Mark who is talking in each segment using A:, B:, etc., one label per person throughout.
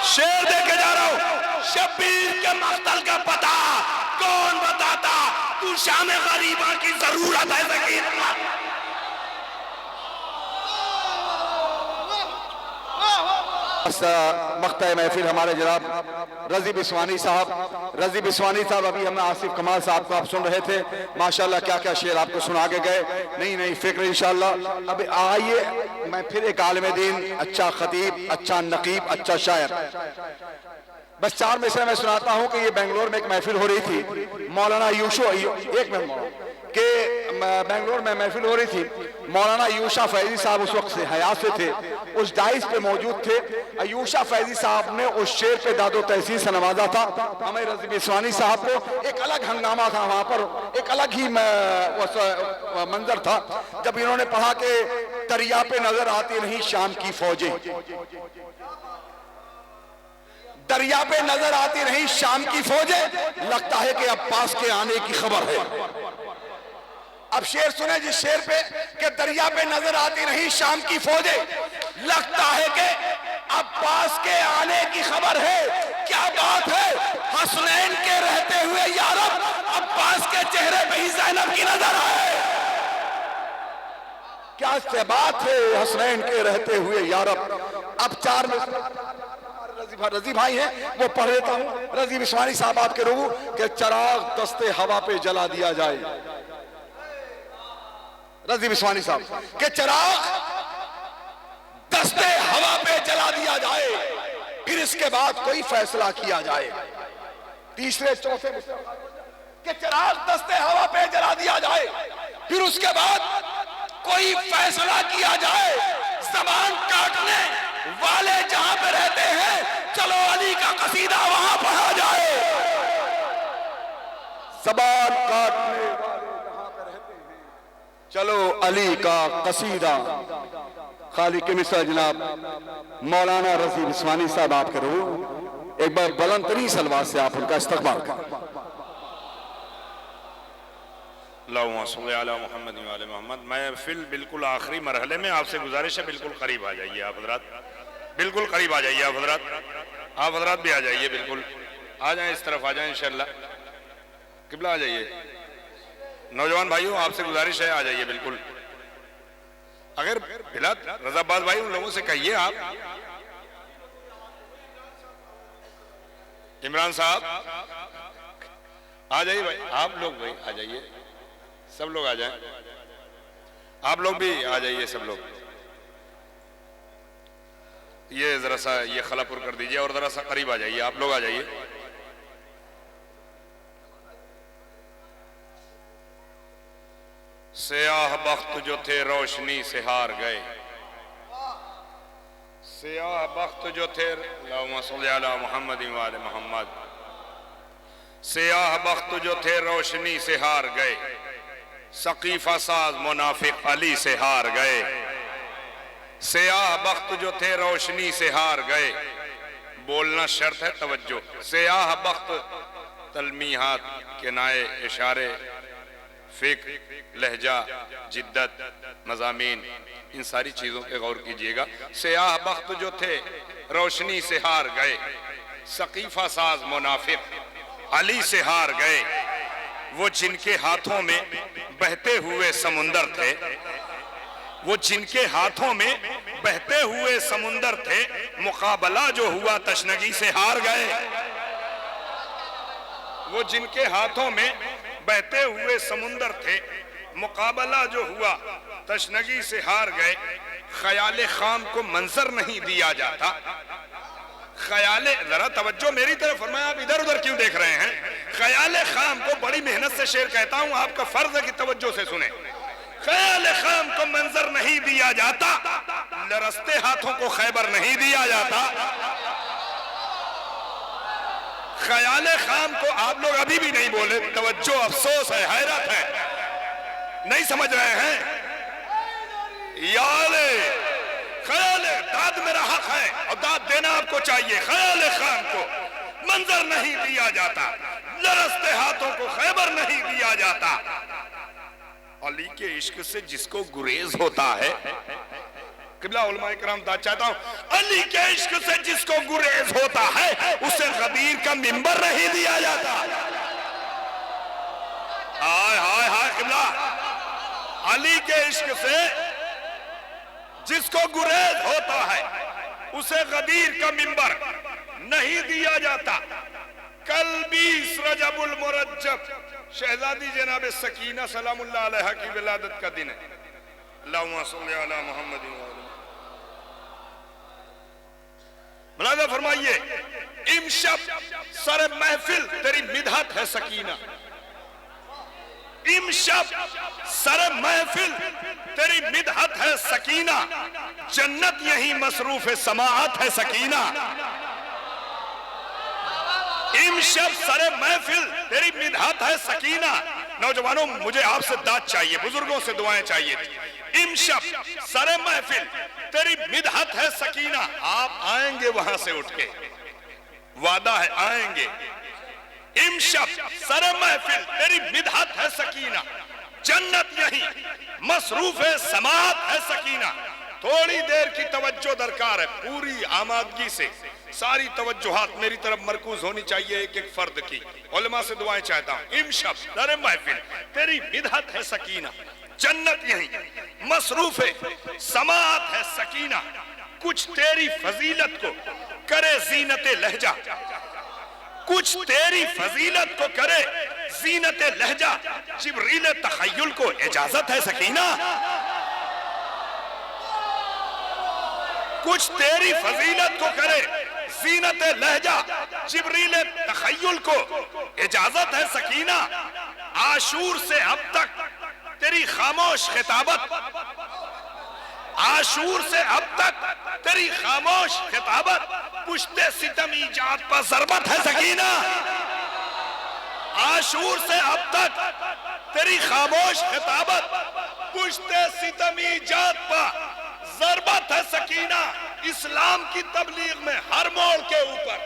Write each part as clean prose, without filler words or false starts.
A: شیر دے کے جا رہا ہوں، شبیر کے مقتل کا پتہ کون بتاتا؟ تو شام غریبہ کی ضرورت ہے ذکیر اللہ۔
B: مقطع محفل ہمارے جناب رضی بسوانی صاحب ابھی ہم آصف کمال صاحب کو آپ سن رہے تھے، ماشاءاللہ کیا کیا شعر آپ کو سنا کے گئے، نئی فکر انشاءاللہ۔ اب آئیے میں پھر ایک عالم دین، اچھا خطیب، اچھا نقیب، اچھا شاعر، بس 4 مصرع میں سناتا ہوں کہ یہ بنگلور میں ایک محفل ہو رہی تھی، مولانا یوشو ایک منٹ کہ بنگلور میں محفل ہو رہی تھی، مولانا یوشا فیضی صاحب اس وقت سے حیات سے تھے، اس ڈائس پہ موجود تھے۔ یوشا فیضی صاحب نے اس شعر پہ داد و تحسین سے نوازا تھا ہمیں رضی بسوانی صاحب کو، ایک الگ ہنگامہ تھا وہاں پر، ایک الگ ہی منظر تھا جب انہوں نے پڑھا کہ دریا پہ نظر آتی نہیں شام کی فوجیں، دریا پہ نظر آتی نہیں شام کی فوجیں، لگتا ہے کہ عباس کے آنے کی خبر ہے۔ اب شعر سنیں جس شعر پہ کہ دریا پہ نظر آتی نہیں شام کی فوجیں، لگتا ہے کہ عباس کے آنے کی خبر ہے۔ کیا بات ہے، حسنین کے رہتے ہوئے یارب عباس کے چہرے پہ ہی زینب کی نظر آئے۔ کیا سے بات ہے، حسنین کے رہتے ہوئے یارب۔ اب 4 میں رضی بھائی ہیں وہ پڑھ لیتا ہوں، رضی بسوانی صاحب آپ کے روح کہ چراغ دستے ہوا پہ جلا دیا جائے، رضی بسوانی صاحب کہ چراغ دستے ہوا پہ جلا دیا جائے، پھر اس کے بعد کوئی فیصلہ کیا جائے۔ تیسرے چوتھے کہ چراغ دستے ہوا پہ جلا دیا جائے، پھر اس کے بعد کوئی فیصلہ کیا جائے۔ زبان کاٹنے والے جہاں پہ رہتے ہیں چلو علی کا قصیدہ وہاں پڑھا جائے۔ زبان کاٹنے والے جہاں پہ رہتے ہیں چلو علی کا قصیدہ۔ خالق مصر جناب مولانا رضی بسوانی صاحب آپ کے روح ایک بار بلند ترین سلوات سے آپ ان کا استقبال کریں۔
A: اللہم صلی علی محمد و علی محمد۔ میں بالکل آخری مرحلے میں آپ سے گزارش ہے بالکل قریب آ جائیے آپ حضرات، بالکل قریب آ جائیے آپ حضرات بھی آ جائیے، بالکل آ جائیں، اس طرف آ جائیں انشاءاللہ، قبلہ آ جائیے۔ نوجوان بھائیوں آپ سے گزارش ہے آ جائیے بالکل۔ اگر بلاد رضا باز بھائی ان لوگوں سے کہیے آپ، عمران صاحب آ جائیے بھائی، آپ لوگ بھائی آ جائیے، سب لوگ آ جائیں، آپ لوگ بھی آ جائیے سب لوگ۔ یہ ذرا سا یہ خلا پر کر دیجئے اور ذرا سا قریب آ جائیے، آپ لوگ آ جائیے۔ سیاہ بخت جو تھے روشنی سے ہار گئے، سیاہ بخت جو تھے، اللہم صلی علی محمد و آل محمد، سیاہ بخت جو تھے روشنی سے ہار گئے، سقیفہ ساز منافق علی سے ہار گئے۔ سیاہ بخت جو تھے روشنی سے ہار گئے، بولنا شرط ہے توجہ، سیاہ بخت تلمیحات کنائے اشارے فکر لہجہ جدت مضامین ان ساری چیزوں پہ غور کیجئے گا۔ سیاہ بخت جو تھے روشنی سے ہار گئے، سقیفہ ساز منافق علی سے ہار گئے، وہ جن کے ہاتھوں میں بہتے ہوئے سمندر تھے، وہ جن کے ہاتھوں میں بہتے ہوئے سمندر تھے، مقابلہ جو ہوا تشنگی سے ہار گئے۔ وہ جن کے ہاتھوں میں بہتے ہوئے سمندر تھے، مقابلہ جو ہوا تشنگی سے ہار گئے۔ خیال خام کو منظر نہیں دیا جاتا، خیال ذرا توجہ میری طرف فرمایا، آپ ادھر ادھر کیوں دیکھ رہے ہیں؟ خیال خام کو بڑی محنت سے شعر کہتا ہوں، آپ کا فرض ہے کہ توجہ سے سنیں۔ خیال خام کو منظر نہیں دیا جاتا، لرزتے ہاتھوں کو خیبر نہیں دیا جاتا۔ خیال خام کو آپ لوگ ابھی بھی نہیں بولے، توجہ، افسوس ہے، حیرت ہے، نہیں سمجھ رہے ہیں؟ خیال داد میرا حق ہے اور داد دینا آپ کو چاہیے۔ خیال خام کو منظر نہیں دیا جاتا، لرزتے ہاتھوں کو خیبر نہیں دیا جاتا۔ علی کے عشق سے جس کو گریز ہوتا ہے، قبلہ علماء کرام دا چاہتا ہوں علی کے عشق سے جس کو گریز ہوتا ہے اسے غدیر کا منبر نہیں دیا جاتا. ہائے ہائے ہائے قبلہ, علی کے عشق سے جس کو گریز ہوتا ہے اسے غدیر کا منبر نہیں دیا جاتا. کل 20 رجب المرجب شہزادی جناب سکینہ سلام اللہ علیہ کی ولادت کا دن ہے. اللہم صلی علی محمد. ملاحظہ فرمائیے, امشب سر محفل تیری مدحت ہے سکینہ. امشب سر محفل تیری مدحت ہے سکینہ, جنت یہی مصروف سماعت ہے سکینہ. امشب سر محفل تیری مدحت ہے سکینہ. نوجوانوں مجھے آپ سے داد چاہیے, بزرگوں سے دعائیں چاہیے. امشب سر محفل تیری مدحت ہے سکینہ. آپ آئیں گے وہاں سے اٹھ کے, وعدہ ہے آئیں گے. امشب سر محفل تیری مدحت ہے سکینہ, جنت یہی مصروف سماعت ہے سکینہ. تھوڑی دیر کی توجہ درکار ہے, پوری آمادگی سے ساری توجہات میری طرف مرکوز ہونی چاہیے ایک ایک فرد کی. علماء سے دعائیں چاہتا ہوں. امشب سر محفل تیری مدحت ہے سکینہ, جنت یہی مصروف سماعت ہے سکینہ. کچھ تیری فضیلت کو کرے زینت لہجہ, کچھ تیری فضیلت کو کرے زینت لہجہ, جبریل تخیل کو اجازت ہے سکینہ. کچھ تیری فضیلت کو کرے زینت لہجہ, جبریل تخیل کو اجازت ہے سکینہ. عاشور سے اب تک تیری خاموش خطابت, عاشور سے اب تک تیری خاموش خطابت, پشت ستم ایجاد پر ضربت ہے سکینہ. عاشور سے اب تک تیری خاموش خطابت, پشت ستم ایجاد پر ضربت ہے سکینہ. اسلام کی تبلیغ میں ہر موڑ کے اوپر,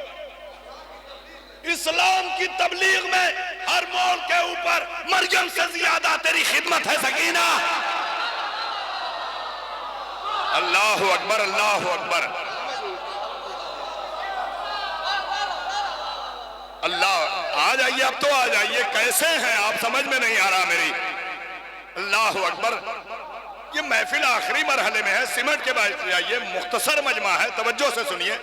A: اسلام کی تبلیغ میں ہر موڑ کے اوپر مریم سے زیادہ تیری خدمت ہے سکینہ. اللہ اکبر, اللہ اکبر. اللہ, آ جائیے اب تو آ جائیے. کیسے ہیں آپ, سمجھ میں نہیں آ رہا میری. اللہ اکبر. یہ محفل آخری مرحلے میں ہے, سمٹ کے بعد جائیے. مختصر مجمع ہے, توجہ سے سنیے.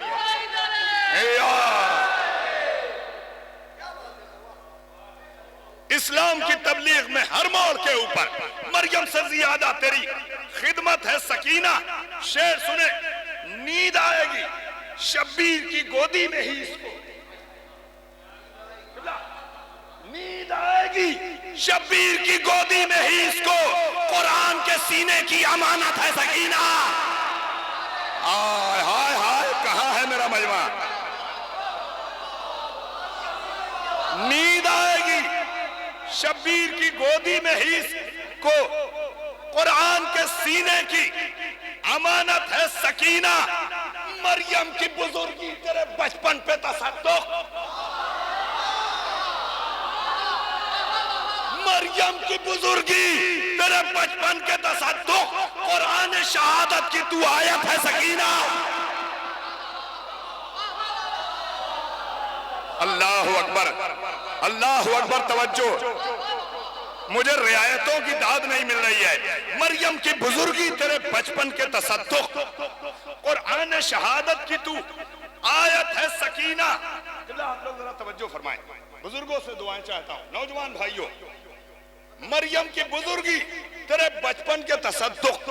A: اسلام کی تبلیغ میں ہر موڑ کے اوپر مریم سے زیادہ تیری خدمت ہے سکینہ. شعر سنے, نیند آئے گی شبیر کی گودی میں ہی اس کو, نیند آئے گی شبیر کی گودی میں ہی اس کو, قرآن کے سینے کی امانت ہے سکینہ. ہائے ہائے ہائے, کہاں ہے میرا مجمع. نیند آئے گی شبیر کی گودی میں ہی اس کو, قرآن کے سینے کی امانت ہے سکینہ. مریم کی بزرگی تیرے بچپن پہ تصدق, مریم کی بزرگی تیرے بچپن کے تصدق, قرآن شہادت کی تو آیت ہے سکینہ. اللہ اکبر, اللہ اکبر. توجہ, مجھے رعایتوں کی داد نہیں مل رہی ہے. مریم کی بزرگی تیرے بچپن کے تصدق, قرآن شہادت کی تو آیت ہے سکینہ. آپ لوگ ذرا توجہ فرمائیں, بزرگوں سے دعائیں چاہتا ہوں. نوجوان بھائیوں, مریم کی بزرگی تیرے بچپن کے تصدق.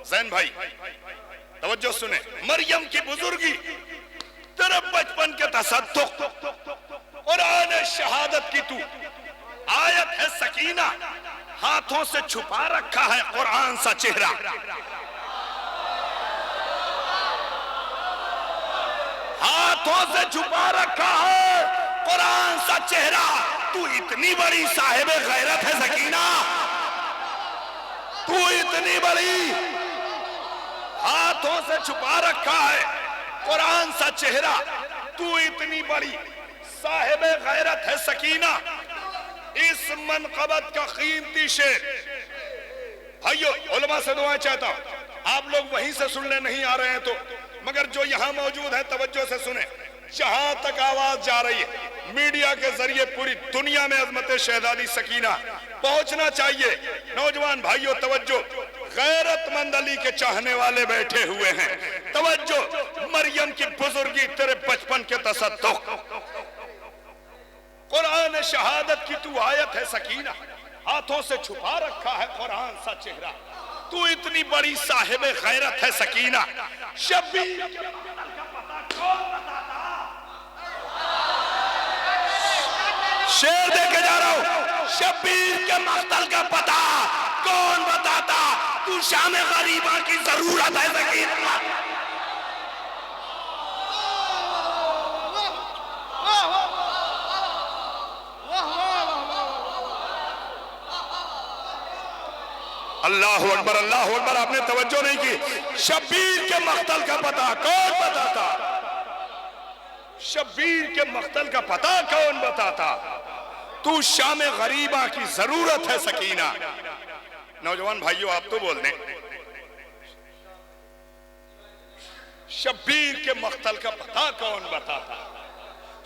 A: زین بھائی توجہ سنیں, مریم کی بزرگی تیرے بچپن کے تصدق, قرآن شہادت کی تو آیت ہے سکینہ. ہاتھوں سے چھپا رکھا ہے قرآن سا چہرہ, ہاتھوں سے چھپا رکھا ہے قرآن سا چہرہ. تو اتنی بڑی صاحب غیرت ہے سکینہ, تو اتنی بڑی, ہاتھوں سے چھپا رکھا ہے قرآن سا چہرہ, تو اتنی بڑی صاحب غیرت ہے سکینہ. اس منقبت کا قیمتی شعر بھائیو, علماء سے دعائیں چاہتا ہوں. آپ لوگ وہیں سے سننے نہیں آ رہے ہیں تو مگر جو یہاں موجود ہے توجہ سے سنیں. جہاں تک آواز جا رہی ہے میڈیا کے ذریعے پوری دنیا میں عظمت شہزادی سکینہ پہنچنا چاہیے. نوجوان بھائیوں توجہ, غیرت مند علی کے چاہنے والے بیٹھے ہوئے ہیں. توجہ, مریم کی بزرگی تیرے بچپن کے تصدق, قرآن شہادت کی تو آیت ہے سکینہ, ہاتھوں سے چھپا رکھا ہے قرآن سا چہرہ, تو اتنی بڑی صاحب غیرت ہے سکینہ. شبیر کے مقتل کا پتہ کون بتاتا, شیر دے کے جا رہا ہوں, شبیر کے مقتل کا پتہ کون بتاتا, تو شام غریباں کی ضرورت ہے سکینہ. اللہ اکبر, اللہ اکبر. آپ نے توجہ نہیں کی. شبیر کے مقتل کا پتہ کون بتاتا, شبیر کے مقتل کا پتہ کون بتاتا, تو شام غریبہ کی ضرورت ہے سکینہ. نوجوان بھائیو آپ تو بول دیں, شبیر کے مقتل کا پتہ کون بتاتا,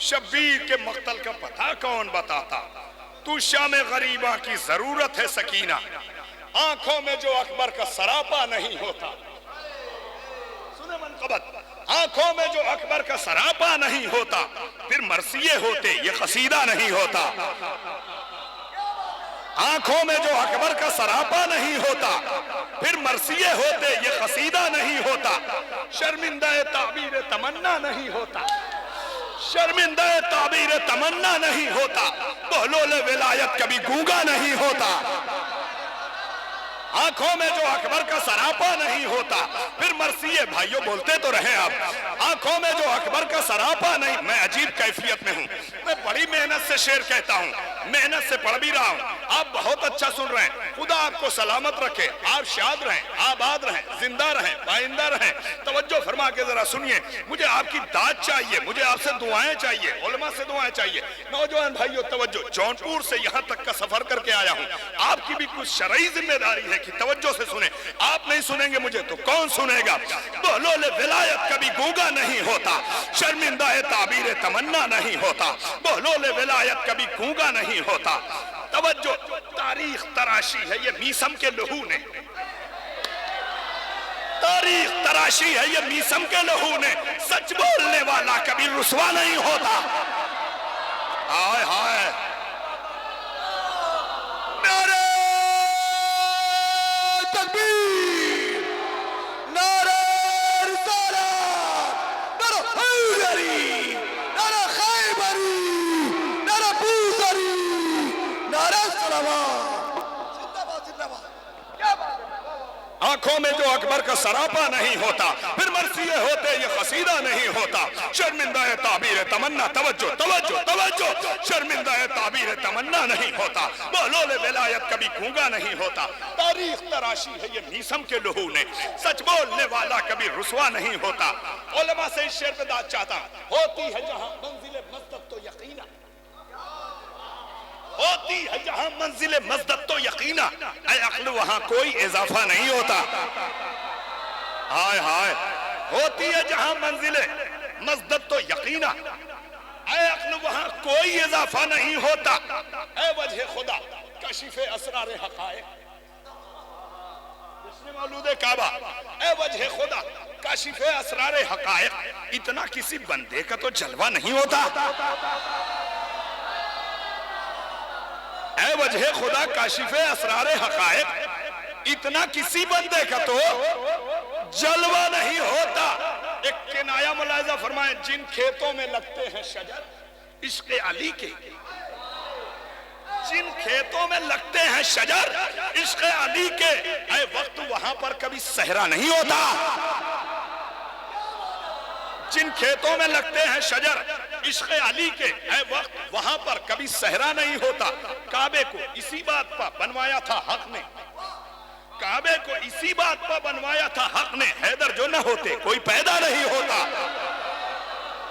A: شبیر کے مقتل کا پتہ کون بتاتا, تو شام غریبہ کی ضرورت ہے سکینہ. آنکھوں میں جو اکبر کا سراپا نہیں ہوتا, سنیں منقبت, آنکھوں میں جو اکبر کا سراپا نہیں ہوتا پھر مرثیے ہوتے یہ قصیدہ نہیں ہوتا. آنکھوں میں جو اکبر کا سراپا نہیں ہوتا پھر مرثیے ہوتے یہ قصیدہ نہیں ہوتا. شرمندہ تعبیر تمنا نہیں ہوتا, شرمندہ تعبیر تمنا نہیں ہوتا, بہلول ولایت کبھی گونگا نہیں ہوتا. آنکھوں میں جو اکبر کا سراپا نہیں ہوتا پھر مرثیے, بھائیوں بولتے تو رہیں آپ, آنکھوں میں جو اکبر کا سراپا نہیں. میں عجیب کیفیت میں ہوں, میں بڑی محنت سے شعر کہتا ہوں, محنت سے پڑھ بھی رہا ہوں, آپ بہت اچھا سن رہے ہیں. خدا آپ کو سلامت رکھے, آپ شاد رہیں, آباد رہیں, زندہ رہیں, پائندہ رہیں. توجہ فرما کے ذرا سنیے, مجھے آپ کی داد چاہیے, مجھے آپ سے دعائیں چاہیے, علماء سے دعائیں چاہیے. نوجوان بھائیوں توجہ, جونپور سے یہاں تک کا سفر کر کے آیا ہوں, آپ کی بھی کچھ شرعی ذمہ داری ہے کہ توجہ سے سنیں. آپ نہیں سنیں گے مجھے تو کون سنے گا. بہلول ولایت کبھی گونگا نہیں ہوتا, شرمندہ تعبیر تمنا نہیں ہوتا, بہلول ولایت کبھی گونگا نہیں ہوتا. توجہ, تاریخ تراشی ہے یہ میسم کے لہو نے, تاریخ تراشی ہے یہ میسم کے لہو نے, سچ بولنے والا کبھی رسوا نہیں ہوتا. ہائے ہائے, نعرہ تکبیر, نعرہ رسالت, نعرہ حیدری, نعرہ خیبری, نعرہ بوسری, نعرہ صلوات. آنکھوں میں جو اکبر کا سراپا نہیں ہوتا پھر مرثیے ہوتے یہ قصیدہ نہیں ہوتا. شرمندہ تعبیر تمنا, توجہ توجہ توجہ, شرمندہ تعبیر تمنا نہیں ہوتا, بہلول ولایت کبھی گونگا نہیں ہوتا. تاریخ تراشی ہے یہ میسم کے لہو نے, سچ بولنے والا کبھی رسوا نہیں ہوتا. علماء سے اس شعر پہ داد چاہتا ہوں, ہوتی ہے جہاں منزل مزدت تو یقینا, ہوتی ہے جہاں منزل مزدت تو یقینا, اے عقل وہاں کوئی اضافہ نہیں ہوتا. ہائے ہائے, ہوتی ہے جہاں منزل مزدت تو یقینا, اے عقل وہاں کوئی اضافہ نہیں ہوتا. اے وجہ خدا کشف اسرار حقائق, جشن مولود کعبہ, اے وجہ خدا کشف اسرار حقائق, اتنا کسی بندے کا تو جلوہ نہیں ہوتا. اے وجہ خدا کاشف اسرار حقائق, اتنا کسی بندے کا تو جلوہ نہیں ہوتا. ایک کنایہ ملاحظہ فرمائیں, جن کھیتوں میں لگتے ہیں شجر عشق علی کے, جن کھیتوں میں لگتے ہیں شجر عشق علی کے, اے وقت وہاں پر کبھی صحرا نہیں ہوتا. جن کھیتوں میں لگتے ہیں شجر عشق علی کے, اے وقت وہاں پر کبھی صحرا نہیں ہوتا. کعبے کو اسی بات پر بنوایا تھا حق نے, کعبے کو اسی بات پر بنوایا تھا حق نے, حیدر جو نہ ہوتے کوئی پیدا نہیں ہوتا.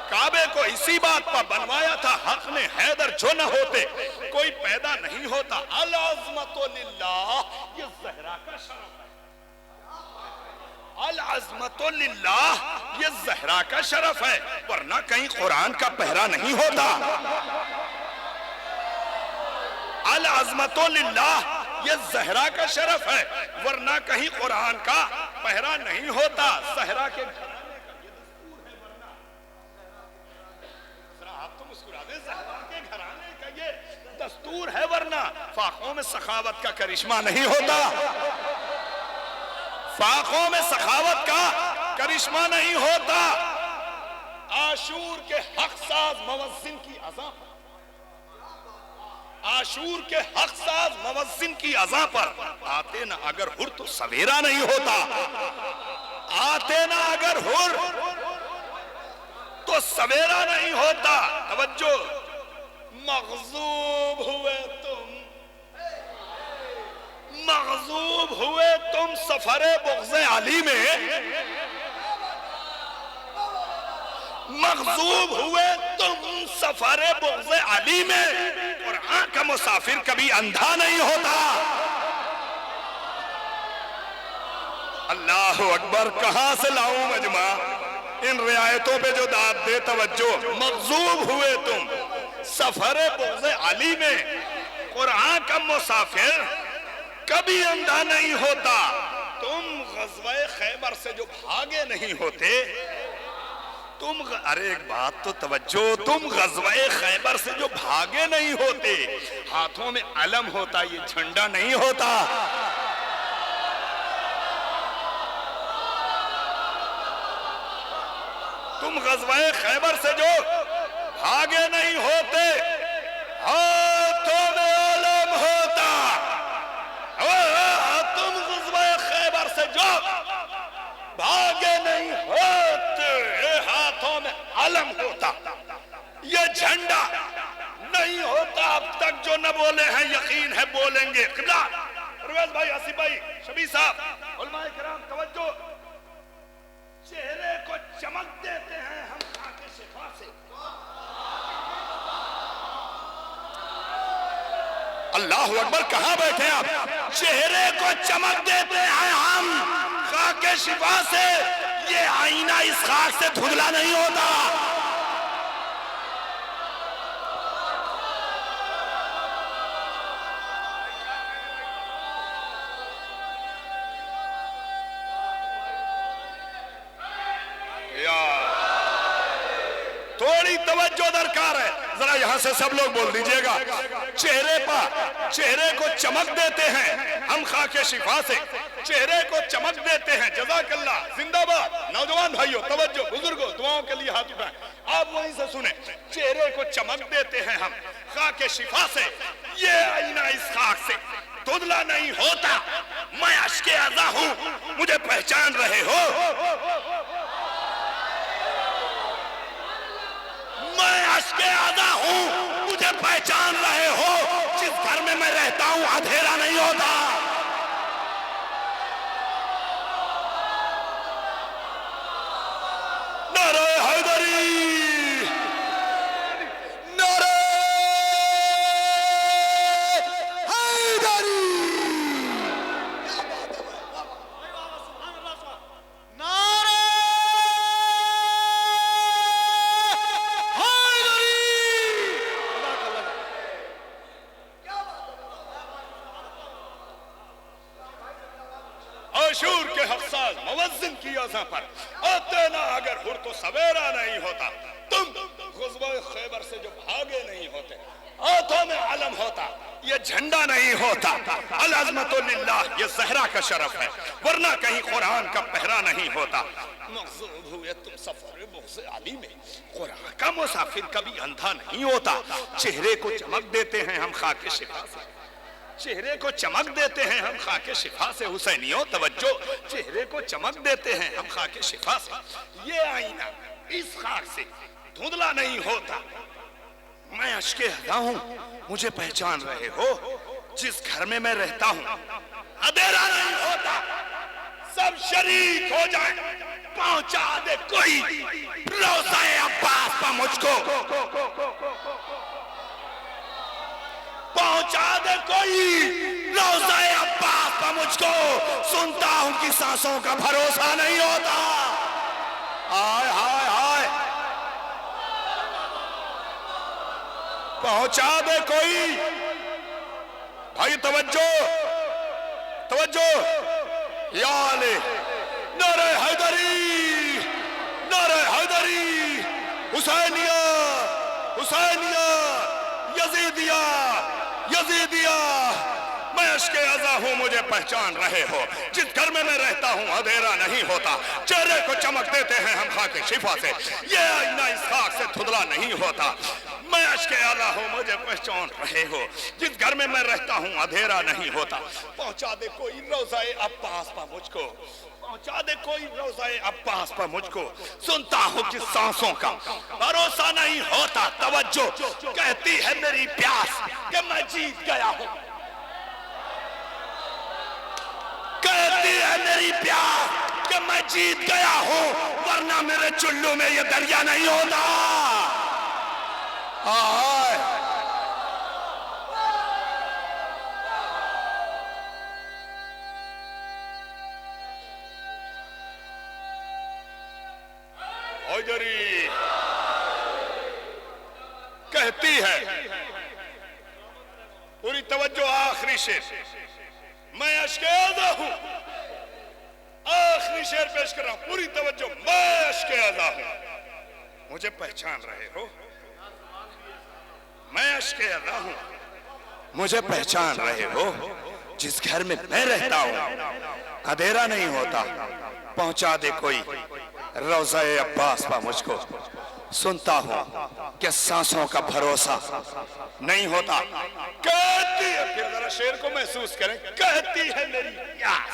A: کعبے کو اسی بات پر بنوایا تھا حق نے, حیدر جو نہ ہوتے کوئی پیدا نہیں ہوتا. العظمت للہ, یہ زہرا کا شرف ہے. العظمت للہ یہ زہرا کا شرف ہے، ورنہ کہیں قرآن کا پہرا نہیں ہوتا۔ العظمت للہ یہ زہرا کا شرف ہے، ورنہ کہیں قرآن کا پہرا نہیں ہوتا۔ زہرا کے گھرانے کا یہ دستور ہے، ورنہ فاقوں میں سخاوت کا کرشمہ نہیں ہوتا۔ فاقوں میں سخاوت کا کرشمہ نہیں ہوتا۔ عاشور کے حق ساز موزن کی اذاں پر، عاشور کے حق ساز موزن کی اذاں پر آتے نہ اگر ہر تو سویرا نہیں ہوتا۔ آتے نہ اگر ہر تو سویرا نہیں ہوتا۔ توجہ، مغضوب ہوئے تم، مغضوب ہوئے تم سفر بغض علی میں، مغضوب ہوئے تم سفر بغض علی میں، قرآن کا مسافر کبھی اندھا نہیں ہوتا۔ اللہ اکبر، کہاں سے لاؤں مجمع ان رعایتوں پہ جو داد دے۔ توجہ، مغضوب ہوئے تم سفر بغض علی میں، قرآن کا مسافر کبھی اندھا نہیں ہوتا۔ تم غزوہ خیبر سے جو بھاگے نہیں ہوتے، ارے ایک بات تو توجہ، تم غزوہ خیبر سے جو بھاگے نہیں ہوتے، ہاتھوں میں علم ہوتا، یہ جھنڈا نہیں ہوتا۔ تم غزوہ خیبر سے جو بھاگے نہیں ہوتے، ہاتھوں میں علم ہوتا۔ تم غزوہ خیبر سے جو بھاگے نہیں ہوتے، ہاتھوں میں علم ہوتا، یہ جھنڈا نہیں ہوتا۔ اب تک جو نہ بولے ہیں یقین ہے بولیں گے۔ قبلہ پرویز بھائی، آصف بھائی، شبیر صاحب، علماء کرام توجہ، چہرے کو چمک دیتے ہیں ہم خاک شفا سے۔ اللہ اکبر، کہاں بیٹھے آپ؟ چہرے کو چمک دیتے ہیں ہم خاک شفا سے، یہ آئینہ اس خاک سے دھندلا نہیں ہوتا۔ تھوڑی توجہ درکار ہے، ذرا یہاں سے سب لوگ بول دیجئے گا۔ چہرے کو چمک دیتے ہیں ہم خاک شفا سے، چہرے کو چمک دیتے ہیں۔ جزاک اللہ، زندہ باد۔ نوجوان بھائیو توجہ، بزرگوں دعاؤں کے لیے ہاتھ اٹھائیں، آپ وہیں سے سنیں۔ چہرے کو چمک دیتے ہیں ہم خاک شفا سے، یہ آئینہ اس خاک سے دھندلا نہیں ہوتا۔ میں اشک اذا ہوں، مجھے پہچان رہے ہو؟ میں اشک اذا ہوں، مجھے پہچان رہے ہو؟ جس گھر میں میں رہتا ہوں اندھیرا نہیں ہوتا۔ نعرہ حیدری، نعرہ حیدری، عاشور کے حق ساز موزن کی اذاں پر آتے نہ اگر ہر تو سویرا نہیں ہوتا۔ تم غزوہ خیبر سے جو بھاگے نہیں ہوتے، ہاتھوں میں علم ہوتا، یہ جھنڈا نہیں ہوتا۔ العظمت للہ یہ زہرا کا شرف ہے، ورنہ کہیں قرآن کا پہرا نہیں ہوتا۔ مغضوب ہوئے تم سفر بغض علی میں، قرآن کا مسافر کبھی اندھا نہیں ہوتا۔ چہرے کو چمک دیتے ہیں ہم خاک شفا سے، چہرے کو چمک دیتے ہیں ہم خاک شفا سے۔ حسینیوں توجہ، چہرے کو چمک دیتے ہیں ہم خاک شفا سے، یہ آئینہ اس خاک سے دھندلا نہیں ہوتا۔ میں اشک اذا ہوں، مجھے پہچان رہے ہو؟ جس گھر میں رہتا ہوں اندھیرا نہیں ہوتا۔ سب شریک ہو جائیں، پہنچا دے کوئی روضہ عباس پہ مجھ کو، پہنچا دے کوئی روضہ عباس پا مجھ کو، سنتا ہوں کہ سانسوں کا بھروسہ نہیں ہوتا۔ آئے ہائے ہائے، پہنچا دے کوئی بھائی، توجہ توجہ، یا علی، نعرہ حیدری، نعرہ حیدری، حسینیہ حسینیہ، یزیدیہ یزیدیہ۔ میں عشق ازا ہوں، مجھے پہچان رہے ہو، جس گھر میں میں رہتا ہوں اندھیرا نہیں ہوتا، چہرے کو چمک دیتے ہیں ہم خاک شفا سے، یہ آئینہ اس خاک سے دھدلا نہیں ہوتا۔ میں عشق ازا ہوں، مجھے پہچان رہے ہو، جس گھر میں میں رہتا ہوں اندھیرا نہیں ہوتا۔ پہنچا دے کوئی روضہ عباس پا مجھ کو، پہنچا دے کوئی روضہ عباس پا مجھ کو، سنتا ہوں کہ سانسوں کا بھروسہ نہیں ہوتا۔ توجہ، کہتی ہے میری پیاس کہ میں جیت گیا ہوں، کہتی ہے میری پیاس کہ میں جیت گیا ہوں، ورنہ میرے چلو میں یہ دریا نہیں ہوتا۔ آئے حیدری کہتی ہے، پوری توجہ، آخری شعر، میں عشق ازا ہوں، آخری شعر پیش کر رہا ہوں، پوری توجہ، میں عشق ازا ہوں، مجھے پہچان رہے ہو، میں عشق ازا ہوں، مجھے پہچان رہے ہو، جس گھر میں میں رہتا ہوں اندھیرا نہیں ہوتا۔ پہنچا دے کوئی روضہ عباس پا مجھ کو، سنتا ہوں کہ سانسوں کا بھروسہ نہیں ہوتا۔ کہتی ہے، پھر ذرا شعر کو محسوس کریں، کہتی ہے میری پیاس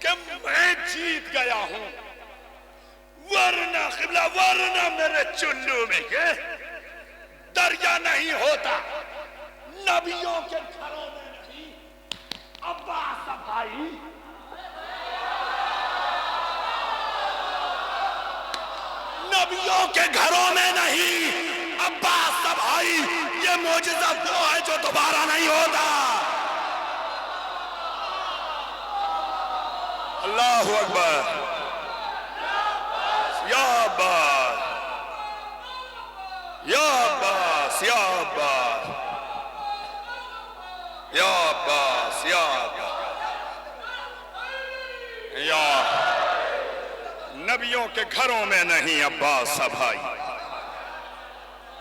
A: کہ میں جیت گیا ہوں، ورنہ قبلہ، ورنہ میرے چلو میں یہ دریا نہیں ہوتا۔ نبیوں کے گھروں میں نہیں عباس بھائی، نبیوں کے گھروں میں نہیں عباس بھائی، یہ معجزہ وہ ہے جو دوبارہ نہیں ہوتا۔ اللہ اکبر، یا عباس یا عباس یا عباس یا عباس یا یا نبیوں کے گھروں میں نہیں عباس بھائی،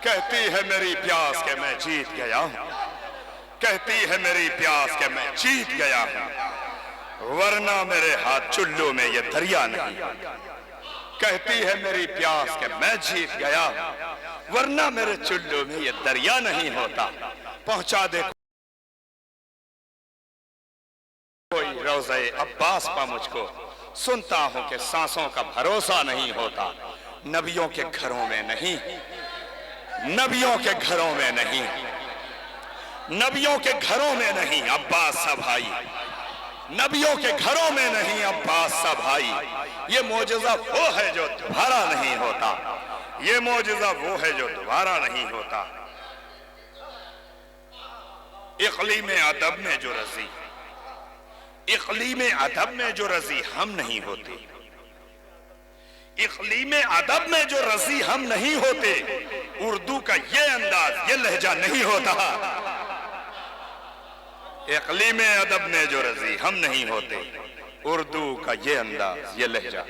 A: کہتی ہے میری پیاس کہ میں جیت گیا ہوں، کہتی ہے میری پیاس کہ میں جیت گیا ہوں، ورنہ میرے ہاتھ چلو میں یہ دریا نہیں۔ کہتی ہے میری پیاس کہ میں جیت گیا ہوں، ورنہ میرے چلو میں یہ دریا نہیں ہوتا۔ پہنچا دے کوئی روضہ عباس پا مجھ کو، سنتا ہوں کہ سانسوں کا بھروسہ نہیں ہوتا۔ نبیوں کے گھروں میں نہیں، نبیوں کے گھروں میں نہیں، نبیوں کے گھروں میں نہیں عباس بھائی، نبیوں کے گھروں میں نہیں عباس بھائی، یہ معجزہ وہ ہے جو دوبارہ نہیں ہوتا، یہ معجزہ وہ ہے جو دوبارہ نہیں ہوتا۔ اقلیم ادب میں جو رضی، اقلیم ادب میں جو رضی ہم نہیں ہوتے، اقلیم ادب میں جو رضی ہم نہیں ہوتے، اردو کا یہ انداز، یہ لہجہ نہیں ہوتا۔ اقلیم ادب میں جو رضی ہم نہیں ہوتے، اردو کا یہ انداز، یہ لہجہ